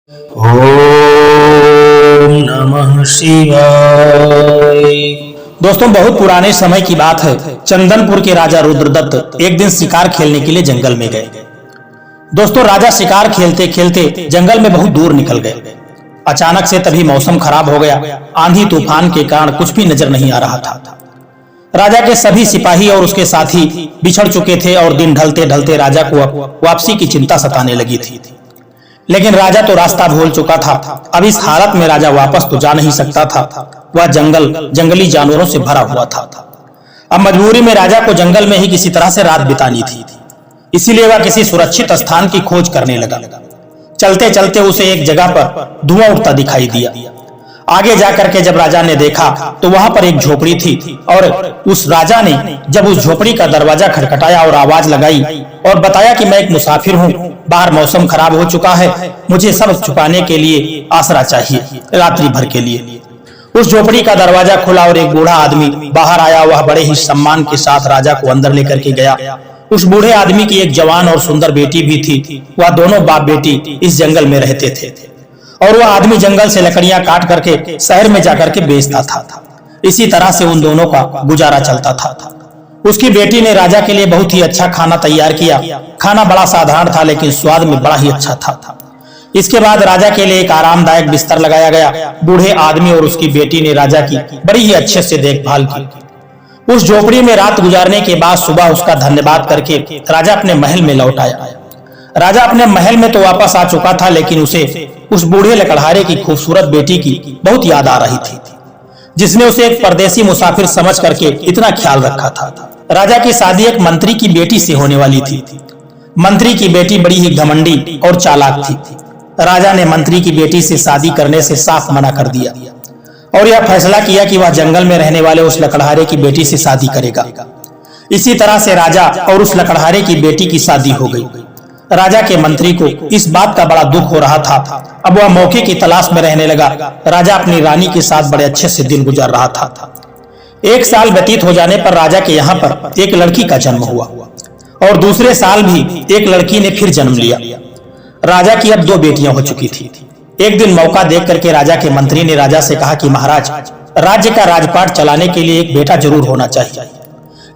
ओम नमः शिवाय। दोस्तों, बहुत पुराने समय की बात है। चंदनपुर के राजा रुद्रदत्त एक दिन शिकार खेलने के लिए जंगल में गए। दोस्तों, राजा शिकार खेलते खेलते जंगल में बहुत दूर निकल गए। अचानक से तभी मौसम खराब हो गया। आंधी तूफान के कारण कुछ भी नजर नहीं आ रहा था। राजा के सभी सिपाही और उसके साथी बिछड़ चुके थे और दिन ढलते ढलते राजा को वापसी की चिंता सताने लगी थी। लेकिन राजा तो रास्ता भूल चुका था। अब इस हालत में राजा वापस तो जा नहीं सकता था। वह जंगली जानवरों से भरा हुआ था। अब मजबूरी में राजा को जंगल में ही किसी तरह से रात बितानी थी। इसीलिए वह किसी सुरक्षित स्थान की खोज करने लगा। चलते चलते उसे एक जगह पर धुआं उठता दिखाई दिया। आगे जाकर के जब राजा ने देखा तो वहां पर एक झोपड़ी थी और उस राजा ने जब उस झोपड़ी का दरवाजा खटखटाया और आवाज लगाई और बताया कि मैं एक मुसाफिर हूँ, बाहर मौसम खराब हो चुका है, मुझे सब छुपाने के लिए आसरा चाहिए रात्रि भर के लिए। उस झोपड़ी का दरवाजा खुला और एक बूढ़ा आदमी बाहर आया। वह बड़े ही सम्मान के साथ राजा को अंदर लेकर के गया। उस बूढ़े आदमी की एक जवान और सुंदर बेटी भी थी। वह दोनों बाप बेटी इस जंगल में रहते थे और वह आदमी जंगल से लकड़ियां काट करके शहर में जाकर के बेचता था। इसी तरह से उन दोनों का गुजारा चलता था। उसकी बेटी ने राजा के लिए बहुत ही अच्छा खाना तैयार किया। खाना बड़ा साधारण था लेकिन स्वाद में बड़ा ही अच्छा था। इसके बाद राजा के लिए एक आरामदायक बिस्तर लगाया गया। बूढ़े आदमी और उसकी बेटी ने राजा की बड़ी ही अच्छे से देखभाल की। उस झोपड़ी में रात गुजारने के बाद सुबह उसका धन्यवाद करके राजा अपने महल में लौट आया। राजा अपने महल में तो वापस आ चुका था लेकिन उसे उस बूढ़े लकड़हारे की खूबसूरत बेटी की बहुत याद आ रही थी, जिसने उसे एक परदेसी मुसाफिर समझ करके इतना ख्याल रखा था। राजा की शादी एक मंत्री की बेटी से होने वाली थी। मंत्री की बेटी बड़ी ही घमंडी और चालाक थी। राजा ने मंत्री की बेटी से शादी करने से साफ मना कर दिया और यह फैसला किया कि वह जंगल में रहने वाले उस लकड़हारे की बेटी से शादी करेगा। इसी तरह से राजा और उस लकड़हारे की बेटी की शादी हो गई। राजा के मंत्री को इस बात का बड़ा दुख हो रहा था। अब वह मौके की तलाश में रहने लगा। राजा अपनी रानी के साथ बड़े अच्छे से दिन गुजार रहा था। एक साल व्यतीत हो जाने पर राजा के यहाँ पर एक लड़की का जन्म हुआ और दूसरे साल भी एक लड़की ने फिर जन्म लिया। राजा की अब दो बेटियां हो चुकी थी। एक दिन मौका देख करके राजा के मंत्री ने राजा से कहा कि महाराज, राज्य का राजपाट चलाने के लिए एक बेटा जरूर होना चाहिए।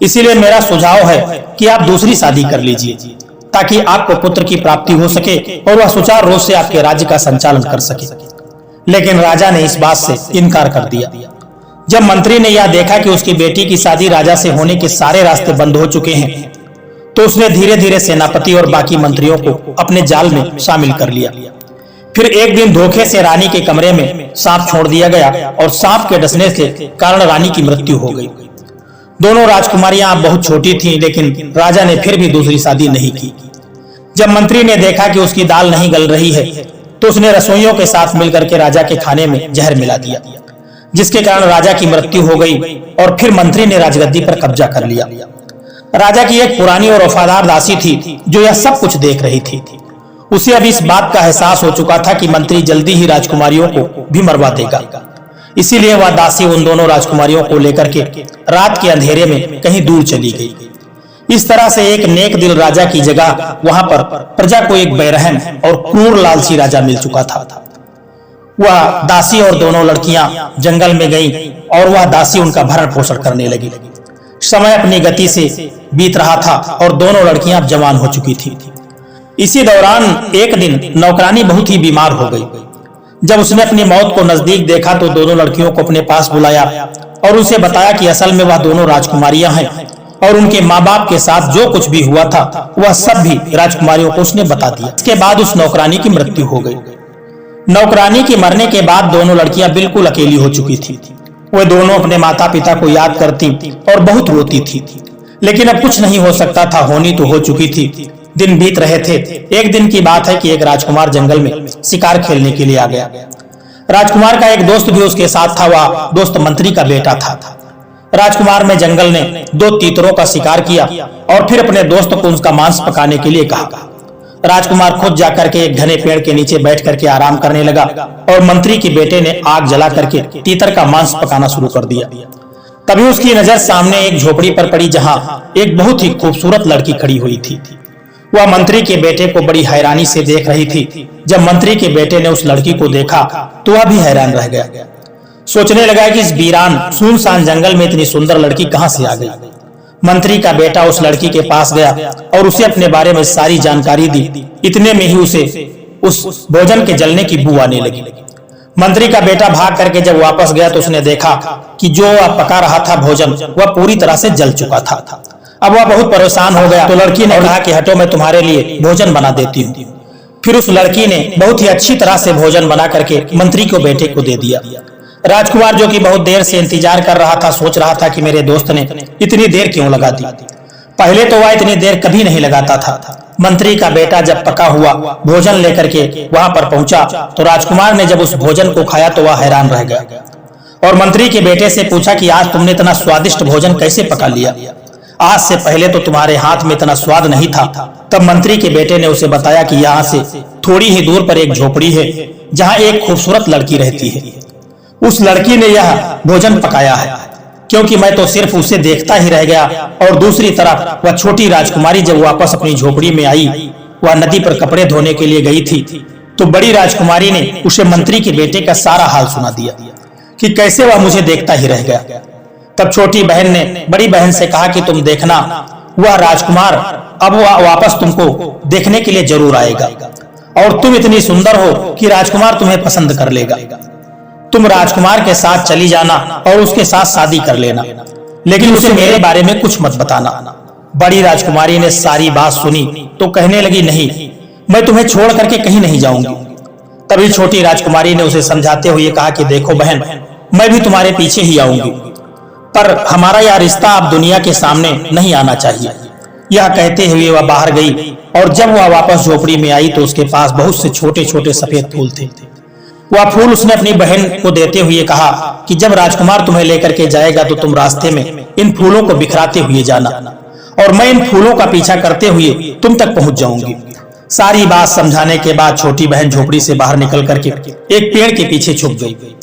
इसीलिए मेरा सुझाव है कि आप दूसरी शादी कर लीजिए ताकि आपको पुत्र की प्राप्ति हो सके और वह सुचारू रूप से आपके राज्य का संचालन कर सके। लेकिन राजा ने इस बात से इनकार कर दिया। जब मंत्री ने यह देखा कि उसकी बेटी की शादी राजा से होने के सारे रास्ते बंद हो चुके हैं तो उसने धीरे धीरे सेनापति और बाकी मंत्रियों को अपने जाल में शामिल कर लिया। फिर एक दिन धोखे से रानी के कमरे में सांप छोड़ दिया गया और सांप के डसने के कारण रानी की मृत्यु हो गई। दोनों राजकुमारियां अब बहुत छोटी थीं, लेकिन राजा ने फिर भी दूसरी शादी नहीं की। जब मंत्री ने देखा कि उसकी दाल नहीं गल रही है तो उसने रसोइयों के साथ मिलकर के राजा के खाने में जहर मिला दिया, जिसके कारण राजा की मृत्यु हो गई और फिर मंत्री ने राजगद्दी पर कब्जा कर लिया। राजा की एक पुरानी और वफादार दासी थी जो यह सब कुछ देख रही थी। उसे अब इस बात का एहसास हो चुका था कि मंत्री जल्दी ही राजकुमारियों को भी मरवा देगा। इसीलिए वह दासी उन दोनों राजकुमारियों को लेकर के रात के अंधेरे में कहीं दूर चली गई। इस तरह से एक नेक दिल राजा की जगह वहां पर प्रजा को एक बेरहम और क्रूर लालची राजा मिल चुका था। वह दासी और दोनों लड़कियां जंगल में गईं और वह दासी उनका भरण पोषण करने लगी। समय अपनी गति से बीत रहा था और दोनों लड़कियां अब जवान हो चुकी थी। इसी दौरान एक दिन नौकरानी बहुत ही बीमार हो गई। जब उसने अपनी मौत को नजदीक देखा तो दोनों लड़कियों को अपने पास बुलाया और उसे बताया कि असल में वह दोनों राजकुमारियां हैं और उनके माँ बाप के साथ जो कुछ भी हुआ था वह सब भी राजकुमारियों को उसने बता दिया। इसके बाद उस नौकरानी की मृत्यु हो गई। नौकरानी के मरने के बाद दोनों लड़कियां बिल्कुल अकेली हो चुकी थी। वे दोनों अपने माता पिता को याद करती और बहुत रोती थी, लेकिन अब कुछ नहीं हो सकता था, होनी तो हो चुकी थी। दिन बीत रहे थे। एक दिन की बात है कि एक राजकुमार जंगल में शिकार खेलने के लिए आ गया। राजकुमार का एक दोस्त भी उसके साथ था। वह दोस्त मंत्री का बेटा था। राजकुमार में जंगल ने दो तीतरों का शिकार किया और फिर अपने दोस्त को उसका मांस पकाने के लिए कहा। राजकुमार खुद जाकर के एक घने पेड़ के नीचे बैठ करके आराम करने लगा और मंत्री के बेटे ने आग जला करके तीतर का मांस पकाना शुरू कर दिया। तभी उसकी नजर सामने एक झोपड़ी पर पड़ी जहां एक बहुत ही खूबसूरत लड़की खड़ी हुई थी। वह मंत्री के बेटे को बड़ी हैरानी से देख रही थी। जब मंत्री के बेटे ने उस लड़की को देखा तो वह भी हैरान रह गया। सोचने लगा कि इस वीरान सुनसान जंगल में इतनी सुंदर लड़की कहां से आ गई। मंत्री का बेटा उस लड़की के पास गया और उसे अपने बारे में सारी जानकारी दी। इतने में ही उसे उस भोजन के जलने की बू आने लगी। मंत्री का बेटा भाग करके जब वापस गया तो उसने देखा कि जो वह पका रहा था भोजन वह पूरी तरह से जल चुका था। अब वह बहुत परेशान हो गया। तो लड़की ने कहा कि हटो, मैं तुम्हारे लिए भोजन बना देती हूँ। फिर उस लड़की ने बहुत ही अच्छी तरह से भोजन बना करके मंत्री को बेटे को दे दिया। राजकुमार जो कि बहुत देर से इंतजार कर रहा था, सोच रहा था कि मेरे दोस्त ने इतनी देर क्यों लगा दी। पहले तो वह इतनी देर कभी नहीं लगाता था। मंत्री का बेटा जब पका हुआ भोजन लेकर के वहां पर पहुंचा तो राजकुमार ने जब उस भोजन को खाया तो वह हैरान रह गया और मंत्री के बेटे से पूछा कि आज तुमने इतना स्वादिष्ट भोजन कैसे पका लिया? आज से पहले तो तुम्हारे हाथ में इतना स्वाद नहीं था। तब मंत्री के बेटे ने उसे बताया कि यहाँ से थोड़ी ही दूर पर एक झोपड़ी है जहाँ एक खूबसूरत लड़की रहती है। उस लड़की ने यह भोजन पकाया है, क्योंकि मैं तो सिर्फ उसे देखता ही रह गया। और दूसरी तरफ वह छोटी राजकुमारी जब वापस अपनी झोपड़ी में आई, वह नदी पर कपड़े धोने के लिए गई थी, तो बड़ी राजकुमारी ने उसे मंत्री के बेटे का सारा हाल सुना दिया कि कैसे वह मुझे देखता ही रह गया। तब छोटी बहन ने बड़ी बहन से कहा कि तुम देखना, वह राजकुमार अब वह वापस तुमको देखने के लिए जरूर आएगा और तुम इतनी सुंदर हो कि राजकुमार तुम्हें पसंद कर लेगा। तुम राजकुमार के साथ चली जाना और उसके साथ शादी कर लेना, लेकिन उसे मेरे बारे में कुछ मत बताना। बड़ी राजकुमारी ने सारी बात सुनी तो कहने लगी, नहीं, मैं तुम्हें छोड़ करके कहीं नहीं जाऊंगी। तभी छोटी राजकुमारी ने उसे समझाते हुए कहा कि देखो बहन, मैं भी तुम्हारे पीछे ही आऊंगी, पर हमारा यह रिश्ता अब दुनिया के सामने नहीं आना चाहिए। यह कहते हुए वह बाहर गई और जब वह वापस झोपड़ी में आई तो उसके पास बहुत से छोटे छोटे सफेद फूल थे। वह फूल उसने अपनी बहन को देते हुए कहा कि जब राजकुमार तुम्हें लेकर के जाएगा तो तुम रास्ते में इन फूलों को बिखराते हुए जाना और मैं इन फूलों का पीछा करते हुए तुम तक पहुंच जाऊंगी। सारी बात समझाने के बाद छोटी बहन झोपड़ी से बाहर निकल करके एक पेड़ के पीछे छुप गई।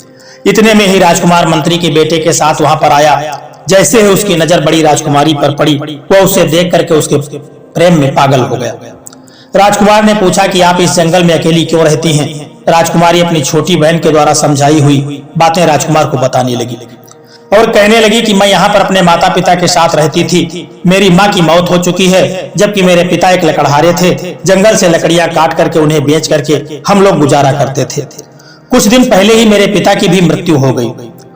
इतने में ही राजकुमार मंत्री के बेटे के साथ वहां पर आया। जैसे ही उसकी नजर बड़ी राजकुमारी पर पड़ी, वह उसे देख करके उसके प्रेम में पागल हो गया। राजकुमार ने पूछा कि आप इस जंगल में अकेली क्यों रहती हैं? राजकुमारी अपनी छोटी बहन के द्वारा समझाई हुई बातें राजकुमार को बताने लगी और कहने लगी कि मैं यहाँ पर अपने माता पिता के साथ रहती थी। मेरी माँ की मौत हो चुकी है, जबकि मेरे पिता एक लकड़हारे थे। जंगल से लकड़ियां काट करके उन्हें बेच करके हम लोग गुजारा करते थे। कुछ दिन पहले ही मेरे पिता की भी मृत्यु हो गई।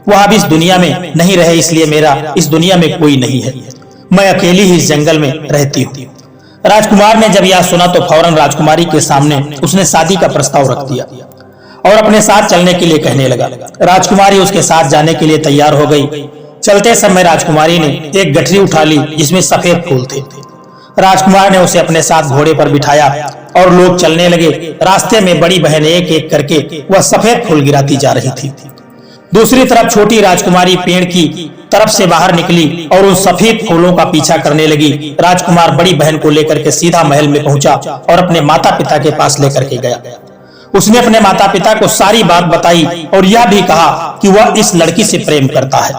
वह अब इस दुनिया में नहीं रहे, इसलिए मेरा इस दुनिया में कोई नहीं है। मैं अकेली ही इस जंगल में रहती हूँ। राजकुमार ने जब यह सुना तो फौरन राजकुमारी के सामने उसने शादी का प्रस्ताव रख दिया और अपने साथ चलने के लिए कहने लगा। राजकुमारी उसके साथ जाने के लिए तैयार हो गई। चलते समय राजकुमारी ने एक गठरी उठा ली जिसमें सफेद फूल थे। राजकुमार ने उसे अपने साथ घोड़े पर बिठाया और लोग चलने लगे। रास्ते में बड़ी बहन एक एक करके वह सफेद फूल गिराती जा रही थी। दूसरी तरफ छोटी राजकुमारी पेड़ की तरफ से बाहर निकली और उन सफेद फूलों का पीछा करने लगी। राजकुमार बड़ी बहन को लेकर के सीधा महल में पहुंचा और अपने माता पिता के पास लेकर के गया। उसने अपने माता पिता को सारी बात बताई और यह भी कहा कि वह इस लड़की से प्रेम करता है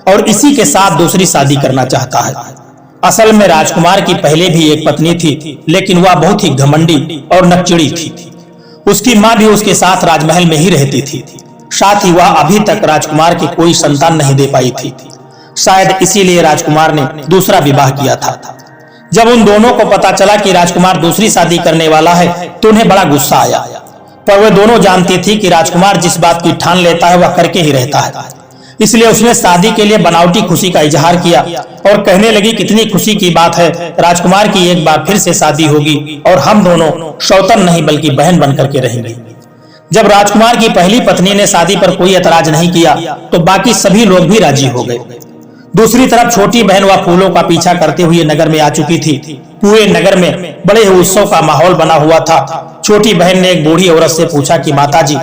और इसी के साथ दूसरी शादी करना चाहता है। असल में राजकुमार की पहले भी एक पत्नी थी, लेकिन वह बहुत ही घमंडी और नकचिड़ी थी। उसकी माँ भी उसके साथ राजमहल में ही रहती थी। साथ ही वह अभी तक राजकुमार की कोई संतान नहीं दे पाई थी। शायद इसीलिए राजकुमार ने दूसरा विवाह किया था। जब उन दोनों को पता चला कि राजकुमार दूसरी शादी करने वाला है तो उन्हें बड़ा गुस्सा आया, पर वे दोनों जानती थी कि राजकुमार जिस बात की ठान लेता है वह करके ही रहता है। इसलिए उसने शादी के लिए बनावटी खुशी का इजहार किया और कहने लगी, कितनी खुशी की बात है, राजकुमार की एक बार फिर से शादी होगी और हम दोनों सौतन नहीं बल्कि बहन बनकर के रहेंगे। जब राजकुमार की पहली पत्नी ने शादी पर कोई एतराज नहीं किया तो बाकी सभी लोग भी राजी हो गए। दूसरी तरफ छोटी बहन वह फूलों का पीछा करते हुए नगर में आ चुकी थी। पूरे नगर में बड़े ही उत्सव का माहौल बना हुआ था। छोटी बहन ने एक बूढ़ी औरत से पूछा कि माताजी,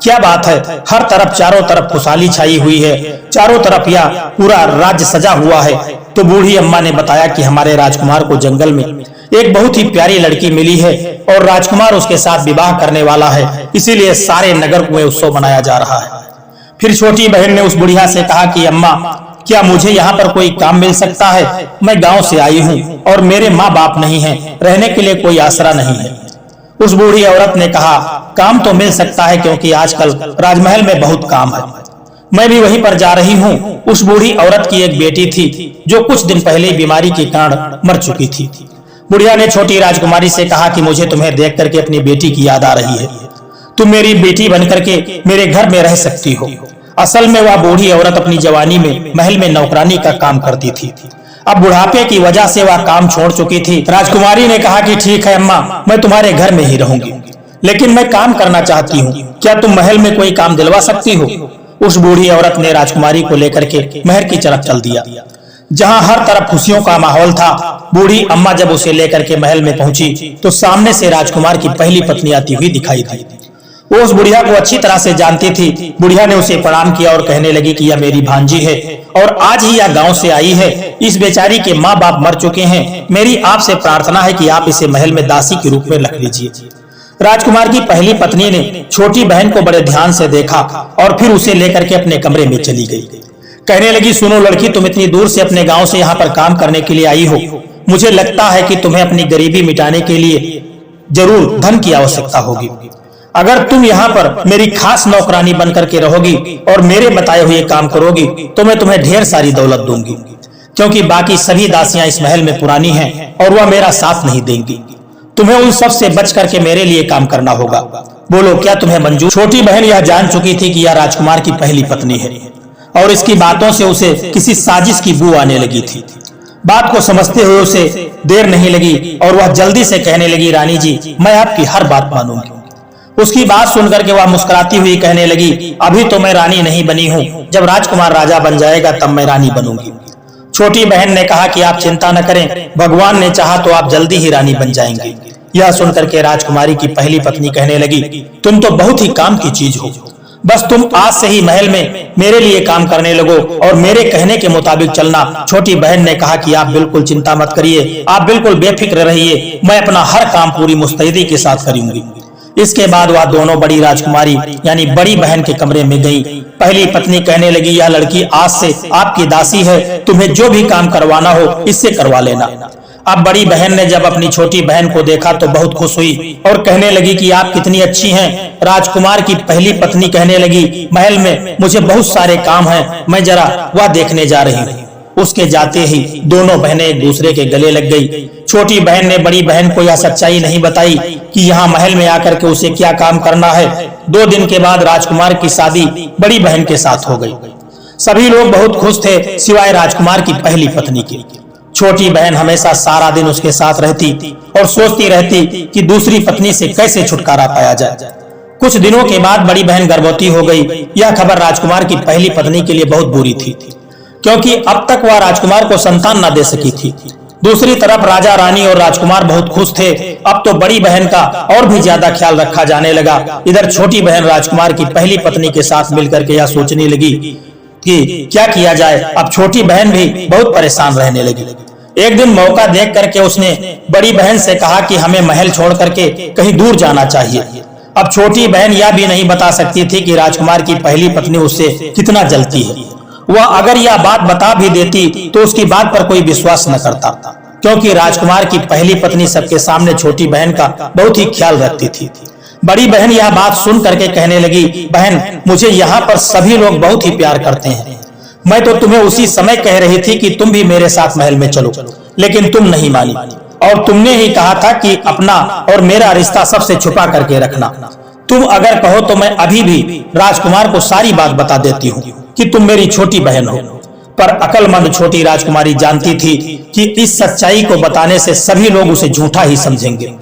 क्या बात है, हर तरफ चारों तरफ खुशहाली छाई हुई है, चारों तरफ यह पूरा राज्य सजा हुआ है। तो बूढ़ी अम्मा ने बताया कि हमारे राजकुमार को जंगल में एक बहुत ही प्यारी लड़की मिली है और राजकुमार उसके साथ विवाह करने वाला है, इसीलिए सारे नगर में उत्सव मनाया जा रहा है। फिर छोटी बहन ने उस बुढ़िया से कहा कि अम्मा, क्या मुझे यहाँ पर कोई काम मिल सकता है? मैं गांव से आई हूँ और मेरे माँ बाप नहीं हैं, रहने के लिए कोई आसरा नहीं है। उस बूढ़ी औरत ने कहा, काम तो मिल सकता है क्योंकि आजकल राजमहल में बहुत काम है। मैं भी वहीं पर जा रही हूँ। उस बूढ़ी औरत की एक बेटी थी जो कुछ दिन पहले बीमारी के कारण मर चुकी थी। बुढ़िया ने छोटी राजकुमारी से कहा कि मुझे तुम्हें देख करके अपनी बेटी की याद आ रही है। तुम मेरी बेटी बन करके मेरे घर में रह सकती हो। असल में वह बूढ़ी औरत अपनी जवानी में महल में नौकरानी का काम करती थी। अब बुढ़ापे की वजह से वह काम छोड़ चुकी थी। राजकुमारी ने कहा कि ठीक है अम्मा, मैं तुम्हारे घर में ही रहूंगी, लेकिन मैं काम करना चाहती हूँ। क्या तुम महल में कोई काम दिलवा सकती हो? उस बूढ़ी औरत ने राजकुमारी को लेकर के महल की तरफ चल दिया, जहाँ हर तरफ खुशियों का माहौल था। बूढ़ी अम्मा जब उसे लेकर के महल में पहुंची तो सामने से राजकुमार की पहली पत्नी आती हुई दिखाई दी। वो उस बुढ़िया को अच्छी तरह से जानती थी। बुढ़िया ने उसे प्रणाम किया और कहने लगी कि यह मेरी भांजी है और आज ही यह गांव से आई है। इस बेचारी के माँ बाप मर चुके हैं। मेरी आपसे प्रार्थना है कि आप इसे महल में दासी के रूप में रख लीजिए। राजकुमार की पहली पत्नी ने छोटी बहन को बड़े ध्यान से देखा और फिर उसे लेकर के अपने कमरे में चली गई। कहने लगी, सुनो लड़की, तुम इतनी दूर से अपने गांव से यहाँ पर काम करने के लिए आई हो। मुझे लगता है कि तुम्हें अपनी गरीबी मिटाने के लिए जरूर धन की आवश्यकता होगी। अगर तुम यहाँ पर मेरी खास नौकरानी बन करके रहोगी और मेरे बताए हुए काम करोगी तो मैं तुम्हें ढेर सारी दौलत दूंगी, क्योंकि बाकी सभी दासियां इस महल में पुरानी हैं और वह मेरा साथ नहीं देंगी। तुम्हें उन सब से बच करके मेरे लिए काम करना होगा। बोलो, क्या तुम्हें मंजूर? छोटी बहन यह जान चुकी थी कि यह राजकुमार की पहली पत्नी है और इसकी बातों से उसे किसी साजिश की बू आने लगी थी। बात को समझते हुए उसे देर नहीं लगी और वह जल्दी से कहने लगी, रानी जी, मैं आपकी हर बात मानूंगी। उसकी बात सुनकर के वह मुस्कुराती हुई कहने लगी, अभी तो मैं रानी नहीं बनी हूँ, जब राजकुमार राजा बन जाएगा तब मैं रानी बनूंगी। छोटी बहन ने कहा कि आप चिंता न करें, भगवान ने चाहा तो आप जल्दी ही रानी बन जाएंगे। यह सुनकर के राजकुमारी की पहली पत्नी कहने लगी, तुम तो बहुत ही काम की चीज हो। बस तुम आज से ही महल में मेरे लिए काम करने लगो और मेरे कहने के मुताबिक चलना। छोटी बहन ने कहा कि आप बिल्कुल चिंता मत करिए, आप बिल्कुल बेफिक्र रहिए, मैं अपना हर काम पूरी मुस्तैदी के साथ करूंगी। इसके बाद वह दोनों बड़ी राजकुमारी यानी बड़ी बहन के कमरे में गई। पहली पत्नी कहने लगी, यह लड़की आज से आपकी दासी है, तुम्हें जो भी काम करवाना हो इससे करवा लेना। अब बड़ी बहन ने जब अपनी छोटी बहन को देखा तो बहुत खुश हुई और कहने लगी कि आप कितनी अच्छी हैं। राजकुमार की पहली पत्नी कहने लगी, महल में मुझे बहुत सारे काम हैं, मैं जरा वह देखने जा रही हूँ। उसके जाते ही दोनों बहनें एक दूसरे के गले लग गई। छोटी बहन ने बड़ी बहन को यह सच्चाई नहीं बताई कि यहाँ महल में आकर के उसे क्या काम करना है। 2 दिन के बाद राजकुमार की शादी बड़ी बहन के साथ हो गई। सभी लोग बहुत खुश थे सिवाय राजकुमार की पहली पत्नी के। छोटी बहन हमेशा सारा दिन उसके साथ रहती और सोचती रहती कि दूसरी पत्नी से कैसे छुटकारा पाया जाए। कुछ दिनों के बाद बड़ी बहन गर्भवती हो गई। यह खबर राजकुमार की पहली पत्नी के लिए बहुत बुरी थी, क्योंकि अब तक वह राजकुमार को संतान न दे सकी थी। दूसरी तरफ राजा रानी और राजकुमार बहुत खुश थे। अब तो बड़ी बहन का और भी ज्यादा ख्याल रखा जाने लगा। इधर छोटी बहन राजकुमार की पहली पत्नी के साथ मिलकर के यह सोचने लगी कि क्या किया जाए। अब छोटी बहन भी बहुत परेशान रहने लगी। एक दिन मौका देख करके उसने बड़ी बहन से कहा कि हमें महल छोड़ करके कहीं दूर जाना चाहिए। अब छोटी बहन यह भी नहीं बता सकती थी कि राजकुमार की पहली पत्नी उससे कितना जलती है। वह अगर यह बात बता भी देती तो उसकी बात पर कोई विश्वास न करता, क्योंकि राजकुमार की पहली पत्नी सबके सामने छोटी बहन का बहुत ही ख्याल रखती थी। बड़ी बहन यह बात सुन करके कहने लगी, बहन, मुझे यहाँ पर सभी लोग बहुत ही प्यार करते हैं। मैं तो तुम्हें उसी समय कह रही थी कि तुम भी मेरे साथ महल में चलो, लेकिन तुम नहीं मानी और तुमने ही कहा था कि अपना और मेरा रिश्ता सबसे छुपा करके रखना। तुम अगर कहो तो मैं अभी भी राजकुमार को सारी बात बता देती हूँ कि तुम मेरी छोटी बहन हो। पर अकलमंद छोटी राजकुमारी जानती थी कि इस सच्चाई को बताने से सभी लोग उसे झूठा ही समझेंगे,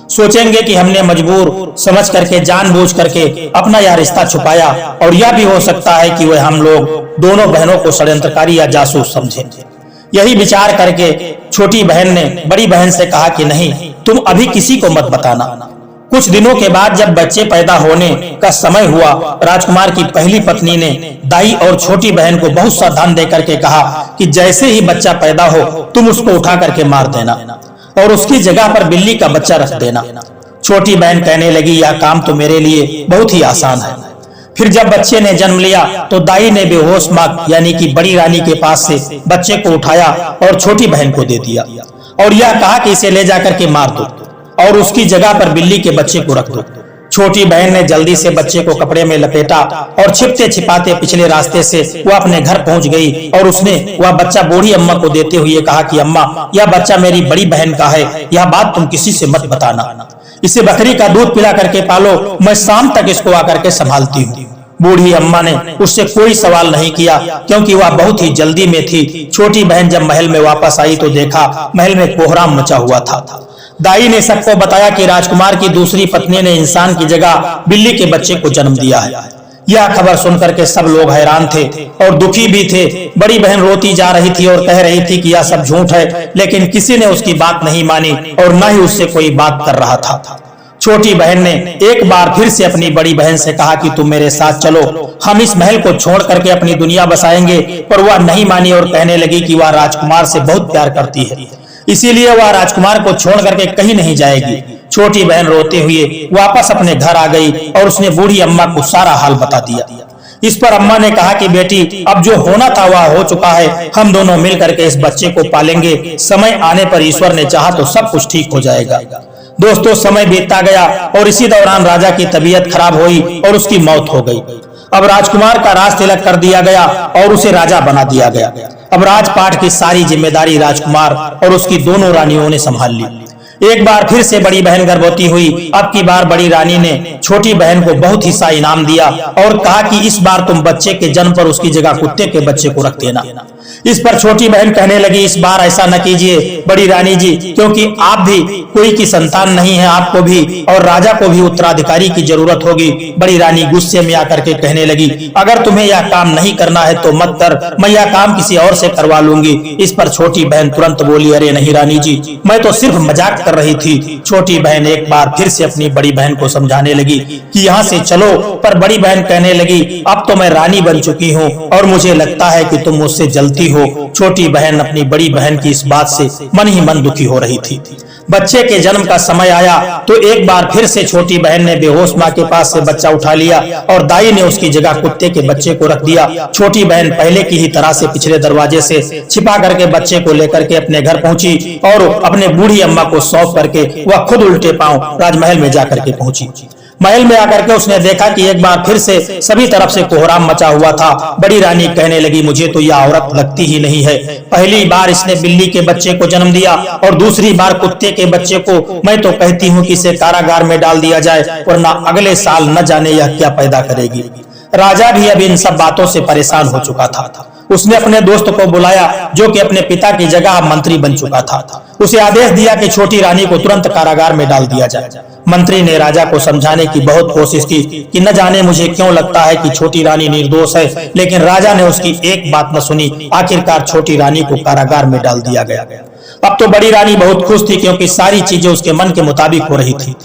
सोचेंगे कि हमने मजबूर समझ करके जानबूझ करके अपना यह रिश्ता छुपाया और यह भी हो सकता है कि वह हम लोग दोनों बहनों को षड्यंत्रकारी या जासूस समझे। यही विचार करके छोटी बहन ने बड़ी बहन से कहा कि नहीं, तुम अभी किसी को मत बताना। कुछ दिनों के बाद जब बच्चे पैदा होने का समय हुआ, राजकुमार की पहली पत्नी ने दाई और छोटी बहन को बहुत सा धन दे करके कहा कि जैसे ही बच्चा पैदा हो तुम उसको उठा करके मार देना और उसकी जगह पर बिल्ली का बच्चा रख देना। छोटी बहन कहने लगी, यह काम तो मेरे लिए बहुत ही आसान है। फिर जब बच्चे ने जन्म लिया तो दाई ने बेहोश माँ यानी कि बड़ी रानी के पास से बच्चे को उठाया और छोटी बहन को दे दिया और यह कहा कि इसे ले जाकर के मार दो और उसकी जगह पर बिल्ली के बच्चे को रख दो। छोटी बहन ने जल्दी से बच्चे को कपड़े में लपेटा और छिपते छिपाते पिछले रास्ते से वह अपने घर पहुंच गई और उसने वह बच्चा बूढ़ी अम्मा को देते हुए कहा कि अम्मा, यह बच्चा मेरी बड़ी बहन का है, यह बात तुम किसी से मत बताना। इसे बकरी का दूध पिला करके पालो, मैं शाम तक इसको आकर के संभालती हूँ। बूढ़ी अम्मा ने उससे कोई सवाल नहीं किया क्योंकि वह बहुत ही जल्दी में थी। छोटी बहन जब महल में वापस आई तो देखा महल में कोहराम मचा हुआ था। दाई ने सबको बताया कि राजकुमार की दूसरी पत्नी ने इंसान की जगह बिल्ली के बच्चे को जन्म दिया है। यह खबर सुनकर के सब लोग हैरान थे और दुखी भी थे। बड़ी बहन रोती जा रही थी और कह रही थी कि यह सब झूठ है, लेकिन किसी ने उसकी बात नहीं मानी और न ही उससे कोई बात कर रहा था। छोटी बहन ने एक बार फिर से अपनी बड़ी बहन से कहा कि तुम मेरे साथ चलो, हम इस महल को छोड़ करके अपनी दुनिया बसाएंगे, पर वह नहीं मानी और कहने लगी कि वह राजकुमार से बहुत प्यार करती है, इसीलिए वह राजकुमार को छोड़ करके कहीं नहीं जाएगी। छोटी बहन रोते हुए वापस अपने घर आ गई और उसने बूढ़ी अम्मा को सारा हाल बता दिया। इस पर अम्मा ने कहा कि बेटी, अब जो होना था वह हो चुका है, हम दोनों मिल करके इस बच्चे को पालेंगे, समय आने पर ईश्वर ने चाहा तो सब कुछ ठीक हो जाएगा। दोस्तों, समय बीतता गया और इसी दौरान राजा की तबीयत खराब हुई और उसकी मौत हो गई। अब राजकुमार का राज तिलक कर दिया गया और उसे राजा बना दिया गया। अब राजपाट की सारी जिम्मेदारी राजकुमार और उसकी दोनों रानियों ने संभाल ली। एक बार फिर से बड़ी बहन गर्भवती हुई। अब की बार बड़ी रानी ने छोटी बहन को बहुत ही सा इनाम दिया और कहा कि इस बार तुम बच्चे के जन्म पर उसकी जगह कुत्ते के बच्चे को रख देना। इस पर छोटी बहन कहने लगी, इस बार ऐसा न कीजिए बड़ी रानी जी, क्योंकि आप भी कोई की संतान नहीं है, आपको भी और राजा को भी उत्तराधिकारी की जरूरत होगी। बड़ी रानी गुस्से में आकर के कहने लगी, अगर तुम्हें यह काम नहीं करना है तो मत कर, मैं यह काम किसी और से करवा लूंगी। इस पर छोटी बहन तुरंत बोली, अरे नहीं रानी जी, मैं तो सिर्फ मजाक कर रही थी। छोटी बहन एक बार फिर से अपनी बड़ी बहन को समझाने लगी कि यहाँ से चलो, पर बड़ी बहन कहने लगी, अब तो मैं रानी बन चुकी हूँ और मुझे लगता है कि तुम मुझसे जलती हो। छोटी बहन अपनी बड़ी बहन की इस बात से मन ही मन दुखी हो रही थी। बच्चे के जन्म का समय आया तो एक बार फिर से छोटी बहन ने बेहोश माँ के पास से बच्चा उठा लिया और दाई ने उसकी जगह कुत्ते के बच्चे को रख दिया। छोटी बहन पहले की ही तरह से पिछले दरवाजे से छिपा करके बच्चे को लेकर के अपने घर पहुंची और अपने बूढ़ी अम्मा को सौंप करके वह खुद उल्टे पांव राजमहल में जाकर के पहुंची। महल में आकर के उसने देखा कि एक बार फिर से सभी तरफ से कोहराम मचा हुआ था। बड़ी रानी कहने लगी, मुझे तो यह औरत लगती ही नहीं है। पहली बार इसने बिल्ली के बच्चे को जन्म दिया और दूसरी बार कुत्ते के बच्चे को। मैं तो कहती हूँ कि इसे कारागार में डाल दिया जाए, वरना अगले साल न जाने यह क्या पैदा करेगी। राजा भी अब इन सब बातों से परेशान हो चुका था। उसने अपने दोस्त को बुलाया जो कि अपने पिता की जगह मंत्री बन चुका था। उसे आदेश दिया कि छोटी रानी को तुरंत कारागार में डाल दिया जाए। मंत्री ने राजा को समझाने की बहुत कोशिश की कि न जाने मुझे क्यों लगता है कि छोटी रानी निर्दोष है, लेकिन राजा ने उसकी एक बात न सुनी। आखिरकार छोटी रानी को कारागार में डाल दिया गया। अब तो बड़ी रानी बहुत खुश थी क्योंकि सारी चीजें उसके मन के मुताबिक हो रही थी।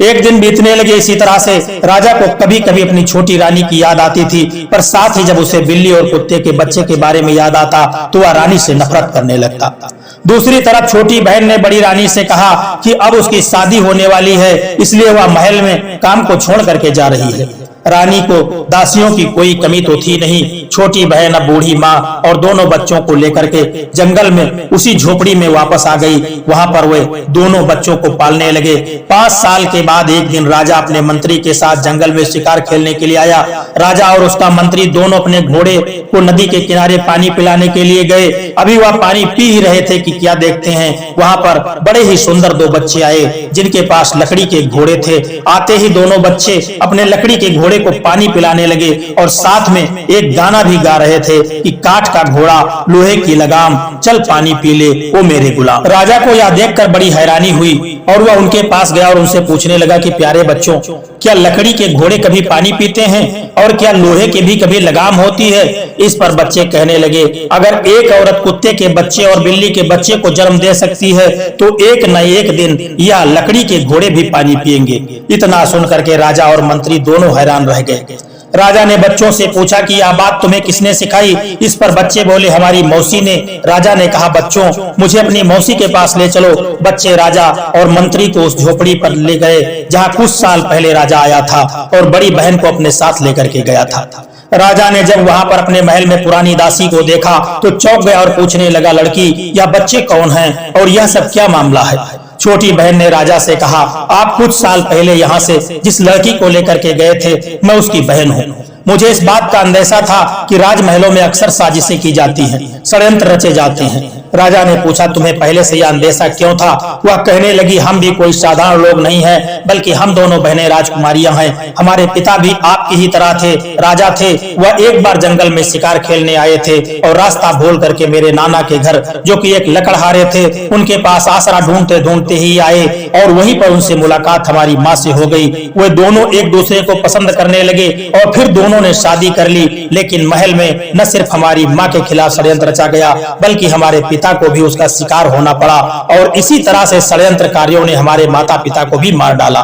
एक दिन बीतने लगे इसी तरह से। राजा को कभी कभी अपनी छोटी रानी की याद आती थी, पर साथ ही जब उसे बिल्ली और कुत्ते के बच्चे के बारे में याद आता तो वह रानी से नफरत करने लगता। दूसरी तरफ छोटी बहन ने बड़ी रानी से कहा कि अब उसकी शादी होने वाली है, इसलिए वह महल में काम को छोड़ करके जा रही है। रानी को दासियों की कोई कमी तो थी नहीं। छोटी बहन अब बूढ़ी माँ और दोनों बच्चों को लेकर के जंगल में उसी झोपड़ी में वापस आ गई। वहां पर वे दोनों बच्चों को पालने लगे। 5 साल के बाद एक दिन राजा अपने मंत्री के साथ जंगल में शिकार खेलने के लिए आया। राजा और उसका मंत्री दोनों अपने घोड़े को नदी के किनारे पानी पिलाने के लिए गए। अभी वह पानी पी ही रहे थे कि क्या देखते हैं, वहां पर बड़े ही सुंदर 2 बच्चे आए जिनके पास लकड़ी के घोड़े थे। आते ही दोनों बच्चे अपने लकड़ी के घोड़े को पानी पिलाने लगे और साथ में एक गाना भी गा रहे थे कि काठ का घोड़ा लोहे की लगाम, चल पानी पी ले ओ मेरे गुलाम। राजा को यह देखकर बड़ी हैरानी हुई और वह उनके पास गया और उनसे पूछने लगा कि प्यारे बच्चों, क्या लकड़ी के घोड़े कभी पानी पीते हैं और क्या लोहे के भी कभी लगाम होती है? इस पर बच्चे कहने लगे, अगर एक औरत कुत्ते के बच्चे और बिल्ली के बच्चे को जन्म दे सकती है तो एक न एक दिन यह लकड़ी के घोड़े भी पानी पिएंगे। इतना सुन करके राजा और मंत्री दोनों हैरान रह गए। राजा ने बच्चों से पूछा कि यह बात तुम्हें किसने सिखाई। इस पर बच्चे बोले, हमारी मौसी ने। राजा ने कहा, बच्चों मुझे अपनी मौसी के पास ले चलो। बच्चे राजा और मंत्री को उस झोपड़ी पर ले गए जहाँ कुछ साल पहले राजा आया था और बड़ी बहन को अपने साथ लेकर के गया था। राजा ने जब वहां पर अपने महल में पुरानी दासी को देखा तो चौंक गया और पूछने लगा, लड़की या बच्चे कौन हैं और यह सब क्या मामला है। छोटी बहन ने राजा से कहा, आप कुछ साल पहले यहाँ से जिस लड़की को लेकर के गए थे मैं उसकी बहन हूँ। मुझे इस बात का अंदेशा था कि राजमहलों में अक्सर साजिशें की जाती हैं, षड्यंत्र रचे जाते हैं। राजा ने पूछा, तुम्हें पहले से यह अंदेशा क्यों था। वह कहने लगी, हम भी कोई साधारण लोग नहीं हैं, बल्कि हम दोनों बहनें राजकुमारियां हैं। हमारे पिता भी आपकी ही तरह थे, राजा थे। वह एक बार जंगल में शिकार खेलने आए थे और रास्ता भूल करके मेरे नाना के घर, जो कि एक लकड़हारे थे, उनके पास आसरा ढूंढते ढूंढते ही आए और वहीं पर उनसे मुलाकात हमारी माँ से हो गई। वे दोनों एक दूसरे को पसंद करने लगे और फिर दोनों ने शादी कर ली। लेकिन महल में न सिर्फ हमारी माँ के खिलाफ षड्यंत्र रचा गया, बल्कि हमारे पिता को भी उसका शिकार होना पड़ा और इसी तरह से षड्यंत्रकारियों ने हमारे माता पिता को भी मार डाला।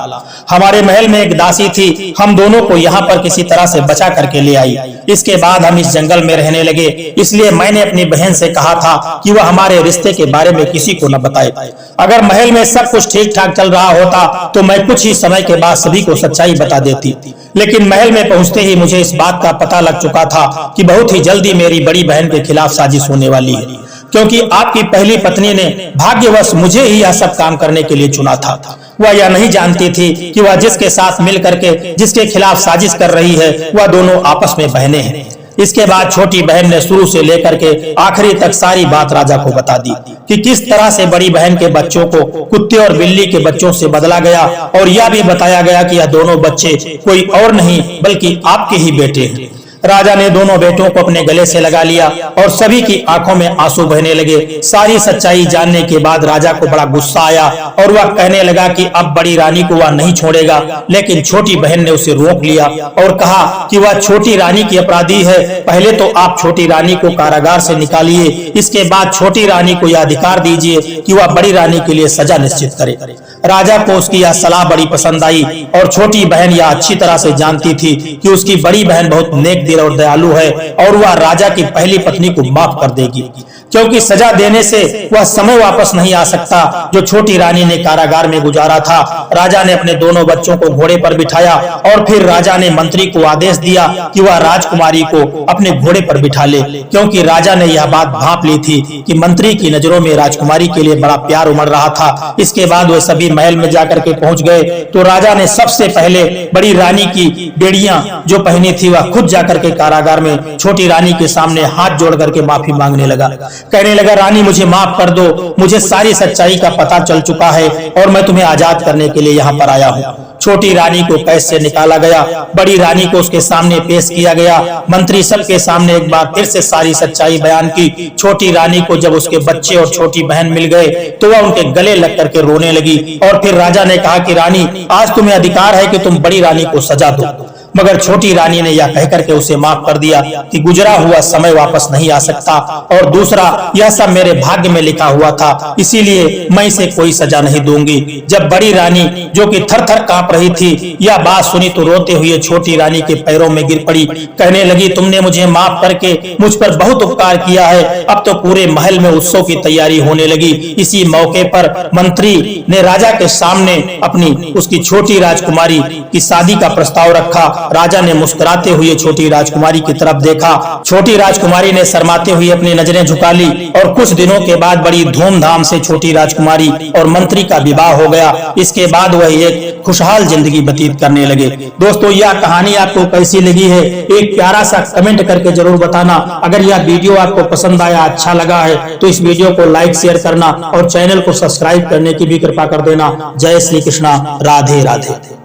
हमारे महल में एक दासी थी, हम दोनों को यहाँ पर किसी तरह से बचा करके ले आई। इसके बाद हम इस जंगल में रहने लगे। इसलिए मैंने अपनी बहन से कहा था कि वह हमारे रिश्ते के बारे में किसी को न बताए। अगर महल में सब कुछ ठीक ठाक चल रहा होता तो मैं कुछ ही समय के बाद सभी को सच्चाई बता देती। लेकिन महल में पहुंचते ही मुझे इस बात का पता लग चुका था कि बहुत ही जल्दी मेरी बड़ी बहन के खिलाफ साजिश होने वाली है, क्योंकि आपकी पहली पत्नी ने भाग्यवश मुझे ही यह सब काम करने के लिए चुना था। वह यह नहीं जानती थी कि वह जिसके साथ मिल करके जिसके खिलाफ साजिश कर रही है वह दोनों आपस में बहनें हैं। इसके बाद छोटी बहन ने शुरू से लेकर के आखिरी तक सारी बात राजा को बता दी कि किस तरह से बड़ी बहन के बच्चों को कुत्ते और बिल्ली के बच्चों से बदला गया, और यह भी बताया गया कि यह दोनों बच्चे कोई और नहीं बल्कि आपके ही बेटे हैं। राजा ने दोनों बेटों को अपने गले से लगा लिया और सभी की आंखों में आंसू बहने लगे। सारी सच्चाई जानने के बाद राजा को बड़ा गुस्सा आया और वह कहने लगा कि अब बड़ी रानी को वह नहीं छोड़ेगा। लेकिन छोटी बहन ने उसे रोक लिया और कहा कि वह छोटी रानी की अपराधी है। पहले तो आप छोटी रानी को कारागार से निकालिए, इसके बाद छोटी रानी को यह अधिकार दीजिए कि वह बड़ी रानी के लिए सजा निश्चित करे। राजा को उसकी यह सलाह बड़ी पसंद आई और छोटी बहन यह अच्छी तरह से जानती थी कि उसकी बड़ी बहन बहुत नेक दिल और दयालु है और वह राजा की पहली पत्नी को माफ कर देगी, क्योंकि सजा देने से वह समय वापस नहीं आ सकता जो छोटी रानी ने कारागार में गुजारा था। राजा ने अपने दोनों बच्चों को घोड़े पर बिठाया और फिर राजा ने मंत्री को आदेश दिया कि वह राजकुमारी को अपने घोड़े पर बिठा ले, क्योंकि राजा ने यह बात भांप ली थी कि मंत्री की नजरों में राजकुमारी के लिए बड़ा प्यार उमड़ रहा था। इसके बाद वे सभी महल में जाकर के पहुंच गए तो राजा ने सबसे पहले बड़ी रानी की बेड़ियां जो पहनी थी वह खुद जाकर के कारागार में छोटी रानी के सामने हाथ जोड़ करके माफी मांगने लगा। कहने लगा, रानी मुझे माफ कर दो, मुझे सारी सच्चाई का पता चल चुका है और मैं तुम्हें आजाद करने के लिए यहाँ पर आया हूँ। छोटी रानी को कैद से निकाला गया, बड़ी रानी को उसके सामने पेश किया गया। मंत्री सबके सामने एक बार फिर से सारी सच्चाई बयान की। छोटी रानी को जब उसके बच्चे और छोटी बहन मिल गए तो वह उनके गले लग करके रोने लगी और फिर राजा ने कहा कि रानी, आज तुम्हें अधिकार है कि तुम बड़ी रानी को सजा दो। मगर छोटी रानी ने यह कहकर के उसे माफ कर दिया कि गुजरा हुआ समय वापस नहीं आ सकता और दूसरा यह सब मेरे भाग्य में लिखा हुआ था, इसीलिए मैं इसे कोई सजा नहीं दूंगी। जब बड़ी रानी जो कि थर थर कांप रही थी यह बात सुनी तो रोते हुए छोटी रानी के पैरों में गिर पड़ी। कहने लगी, तुमने मुझे माफ करके मुझ पर बहुत उपकार किया है। अब तो पूरे महल में उत्सव की तैयारी होने लगी। इसी मौके पर मंत्री ने राजा के सामने अपनी उसकी छोटी राजकुमारी की शादी का प्रस्ताव रखा। राजा ने मुस्कुराते हुए छोटी राजकुमारी की तरफ देखा। छोटी राजकुमारी ने शर्माते हुए अपनी नजरें झुका ली और कुछ दिनों के बाद बड़ी धूमधाम से छोटी राजकुमारी और मंत्री का विवाह हो गया। इसके बाद वह एक खुशहाल जिंदगी व्यतीत करने लगे। दोस्तों, यह कहानी आपको कैसी लगी है एक प्यारा सा कमेंट करके जरूर बताना। अगर यह वीडियो आपको पसंद आया, अच्छा लगा है तो इस वीडियो को लाइक शेयर करना और चैनल को सब्सक्राइब करने की भी कृपा कर देना। जय श्री कृष्णा, राधे राधे।